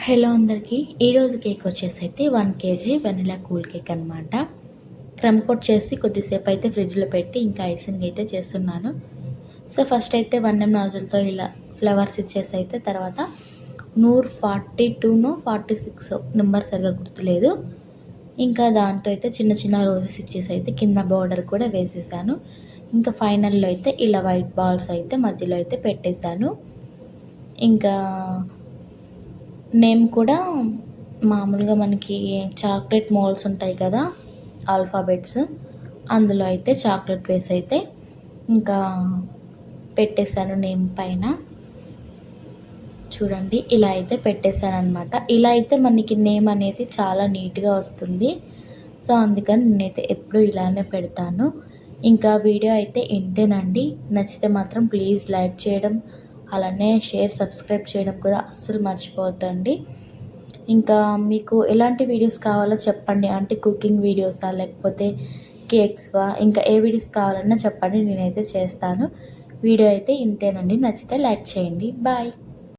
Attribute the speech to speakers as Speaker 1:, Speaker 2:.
Speaker 1: Hello అందరికీ. ఈరోజు cake వచ్చేసి అయితే 1 కేజీ వెనిలా కూల్ కేక్ అనమాట. క్రమ్ కోట్ చేసి కొద్దిసేపు అయితే ఫ్రిడ్జ్లో పెట్టి ఇంకా ఐసింగ్ అయితే చేస్తున్నాను. సో ఫస్ట్ అయితే 1M నాజిల్తో ఇలా ఫ్లవర్స్ ఇచ్చేసి అయితే తర్వాత 142నో 46 నెంబర్ సరిగా గుర్తులేదు. ఇంకా దాంతో అయితే చిన్న చిన్న రోజెస్ ఇచ్చేసి అయితే కింద బార్డర్ కూడా వేసేసాను. ఇంకా ఫైనల్లో అయితే ఇలా వైట్ బాల్స్ అయితే మధ్యలో అయితే పెట్టేశాను. ఇంకా నేమ్ కూడా మామూలుగా మనకి చాక్లెట్ మోల్డ్స్ ఉంటాయి కదా, ఆల్ఫాబెట్స్, అందులో అయితే చాక్లెట్ వేసి అయితే ఇంకా పెట్టేశాను నేమ్ పైన. చూడండి ఇలా అయితే పెట్టేశాను అనమాట. ఇలా అయితే మనకి నేమ్ అనేది చాలా నీట్గా వస్తుంది. సో అందుకని నేనైతే ఎప్పుడు ఇలానే పెడతాను. ఇంకా వీడియో అయితే ఇంతేనండి. నచ్చితే మాత్రం ప్లీజ్ లైక్ చేయడం, అలానే షేర్, సబ్స్క్రైబ్ చేయడం కూడా అస్సలు మర్చిపోవద్దండి. ఇంకా మీకు ఎలాంటి వీడియోస్ కావాలో చెప్పండి. అంటే కుకింగ్ వీడియోసా, లేకపోతే కేక్స్వా, ఇంకా ఏ వీడియోస్ కావాలన్నా చెప్పండి, నేనైతే చేస్తాను. వీడియో అయితే ఇంతేనండి. నచ్చితే లైక్ చేయండి. బాయ్.